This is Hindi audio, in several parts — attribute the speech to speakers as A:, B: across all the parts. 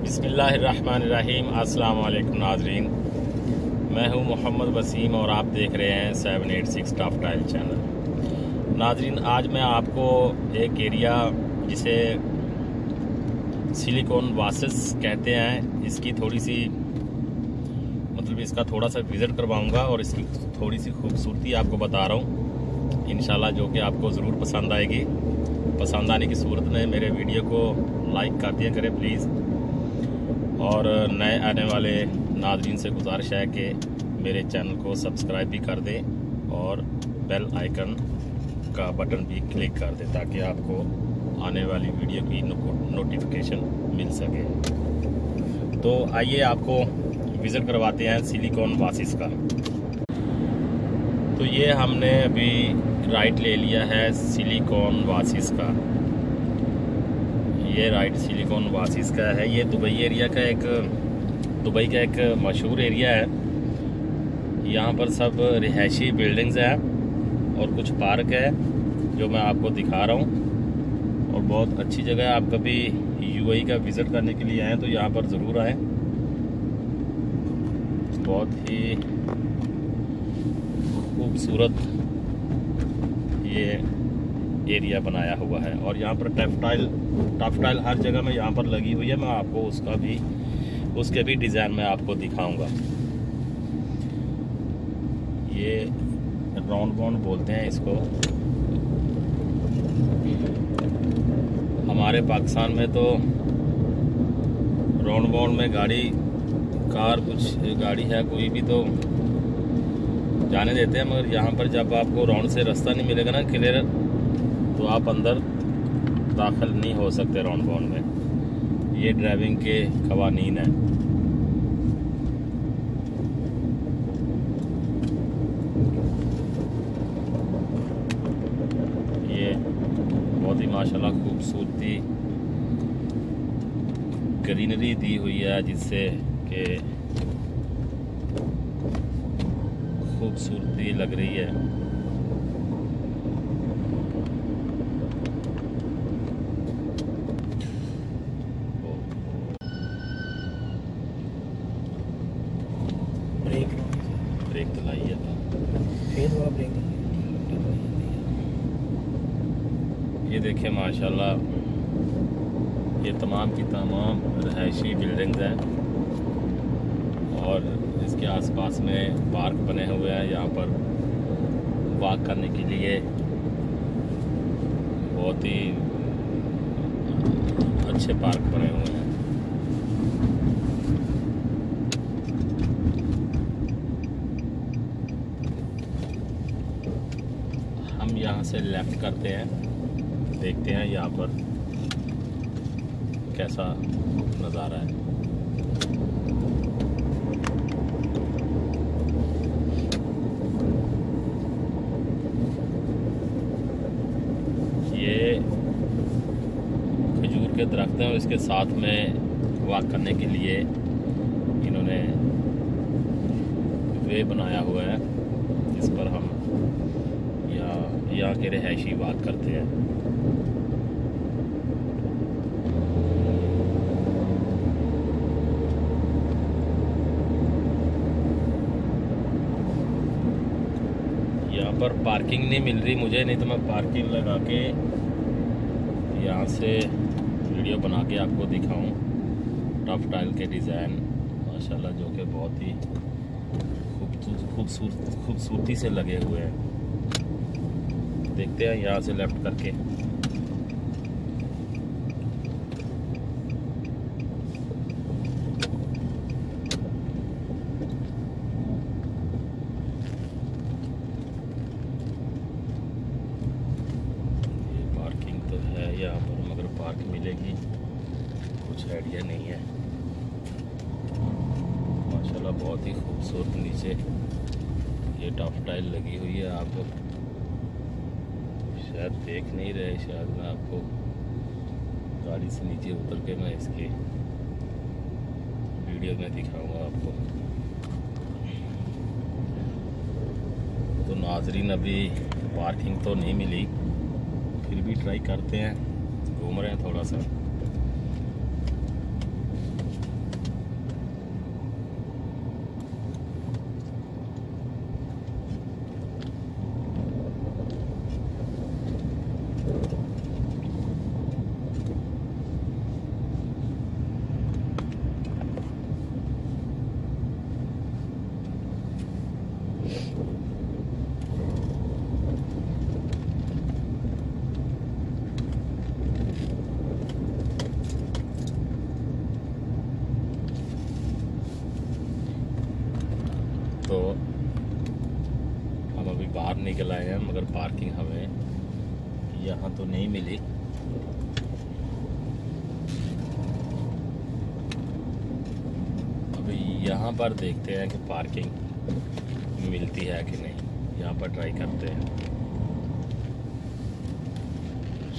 A: बिस्मिल्लाहिर्रहमानिर्रहीम। अस्सलाम वालेकुम नाजरीन, मैं हूं मोहम्मद वसीम और आप देख रहे हैं 786 टॉप टाइल चैनल। नाजरीन, आज मैं आपको एक एरिया जिसे सिलिकॉन वासिस कहते हैं, इसकी थोड़ी सी इसका थोड़ा सा विज़िट करवाऊंगा और इसकी थोड़ी सी खूबसूरती आपको बता रहा हूं इंशाल्लाह, जो कि आपको ज़रूर पसंद आएगी। पसंद आने की सूरत में मेरे वीडियो को लाइक कर दिया करें प्लीज़, और नए आने वाले नाज़रीन से गुजारिश है कि मेरे चैनल को सब्सक्राइब भी कर दें और बेल आइकन का बटन भी क्लिक कर दें ताकि आपको आने वाली वीडियो की नोटिफिकेशन मिल सके। तो आइए आपको विज़िट करवाते हैं सिलिकॉन वासिस का। तो ये हमने अभी राइट ले लिया है सिलिकॉन वासिस का। ये राइट सिलिकॉन वासिस का है। ये दुबई एरिया का दुबई का एक मशहूर एरिया है। यहाँ पर सब रिहायशी बिल्डिंग्स हैं और कुछ पार्क है जो मैं आपको दिखा रहा हूँ, और बहुत अच्छी जगह है। आप कभी यूएई का विज़िट करने के लिए आएँ तो यहाँ पर ज़रूर आएँ। बहुत ही खूबसूरत ये एरिया बनाया हुआ है, और यहाँ पर टफ टाइल हर जगह में यहाँ पर लगी हुई है। मैं आपको उसके भी डिज़ाइन में आपको दिखाऊंगा। ये राउंड बाउंड बोलते हैं इसको। हमारे पाकिस्तान में तो राउंड बाउंड में कार कुछ गाड़ी है कोई भी तो जाने देते हैं, मगर यहाँ पर जब आपको राउंड से रास्ता नहीं मिलेगा ना क्लियर, तो आप अंदर दाखिल नहीं हो सकते राउंड बाउंड में। ये ड्राइविंग के कवानीन है। ये बहुत ही माशाल्लाह खूबसूरती ग्रीनरी दी हुई है जिससे कि खूबसूरती लग रही है। ब्रेक तो लाई है, फिर वो ब्रेक। ये देखिए माशाल्लाह, ये तमाम की तमाम रहायशी बिल्डिंग्स हैं और इसके आसपास में पार्क बने हुए हैं। यहाँ पर वॉक करने के लिए बहुत ही अच्छे पार्क बने हुए हैं। हम यहाँ से लेफ्ट करते हैं, देखते हैं यहाँ पर कैसा नज़ारा है। ये खजूर के दरख्त हैं और इसके साथ में वॉक करने के लिए इन्होंने वे बनाया हुआ है जिस पर हम यहाँ के रिहायशी वॉक करते हैं। यहाँ पर पार्किंग नहीं मिल रही मुझे, नहीं तो मैं पार्किंग लगा के यहाँ से वीडियो बना के आपको दिखाऊं। टफ टाइल के डिज़ाइन माशाल्लाह जो कि बहुत ही खूबसूरती से लगे हुए हैं। देखते हैं यहाँ से लेफ्ट करके। यहाँ पर मगर पार्क मिलेगी कुछ आइडिया नहीं है। माशाल्लाह बहुत ही खूबसूरत नीचे ये टफ टाइल लगी हुई है। आप शायद देख नहीं रहे, शायद मैं आपको गाड़ी से नीचे उतर के मैं इसकी वीडियो में दिखाऊंगा आपको। तो नाजरीन, अभी पार्किंग तो नहीं मिली, फिर भी ट्राई करते हैं, घूम रहे हैं थोड़ा सा। तो हम अभी बाहर निकल आए हैं, मगर पार्किंग हमें यहाँ तो नहीं मिली। अभी यहाँ पर देखते हैं कि पार्किंग मिलती है कि नहीं, यहाँ पर ट्राई करते हैं।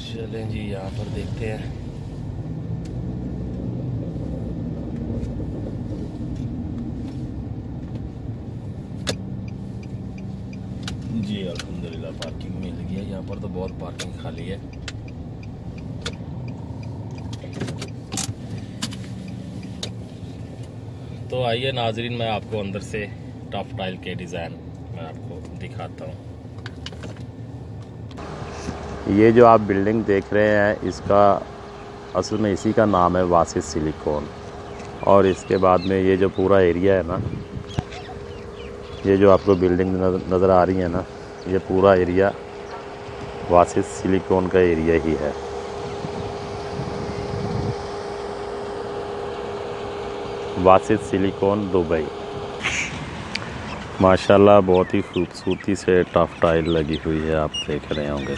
A: चलें जी, यहाँ पर देखते हैं। जी अल्हम्दुलिल्लाह पार्किंग मिल गया। यहाँ पर तो बहुत पार्किंग खाली है। तो आइए नाजरीन, मैं आपको अंदर से टफ टाइल के डिज़ाइन मैं आपको दिखाता हूँ।
B: ये जो आप बिल्डिंग देख रहे हैं, इसका असल में इसी का नाम है वासिस सिलिकॉन। और इसके बाद में ये जो पूरा एरिया है ना, ये जो आपको बिल्डिंग नज़र आ रही है ना, ये पूरा एरिया वासिस सिलिकॉन का एरिया ही है। वासिस सिलिकॉन दुबई। माशाल्लाह बहुत ही खूबसूरती से टफ टाइल लगी हुई है, आप देख रहे होंगे।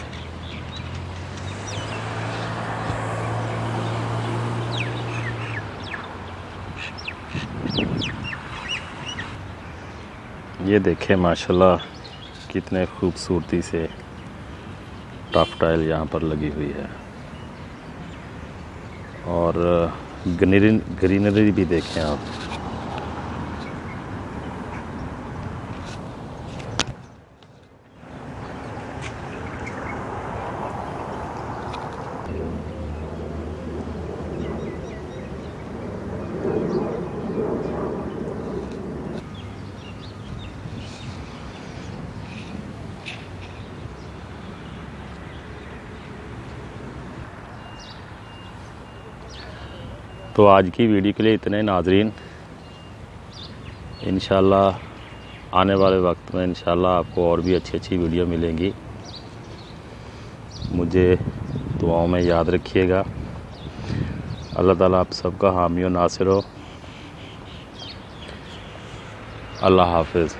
B: ये देखें माशाल्लाह कितने खूबसूरती से टफ टाइल यहाँ पर लगी हुई है। और ग्रीनरी भी देखें आप। तो आज की वीडियो के लिए इतने नाजरीन। इंशाल्लाह आने वाले वक्त में इंशाल्लाह आपको और भी अच्छी वीडियो मिलेंगी। मुझे दुआओं में याद रखिएगा। अल्लाह ताला आप सबका हामी और नासिर हो। अल्लाह हाफिज़।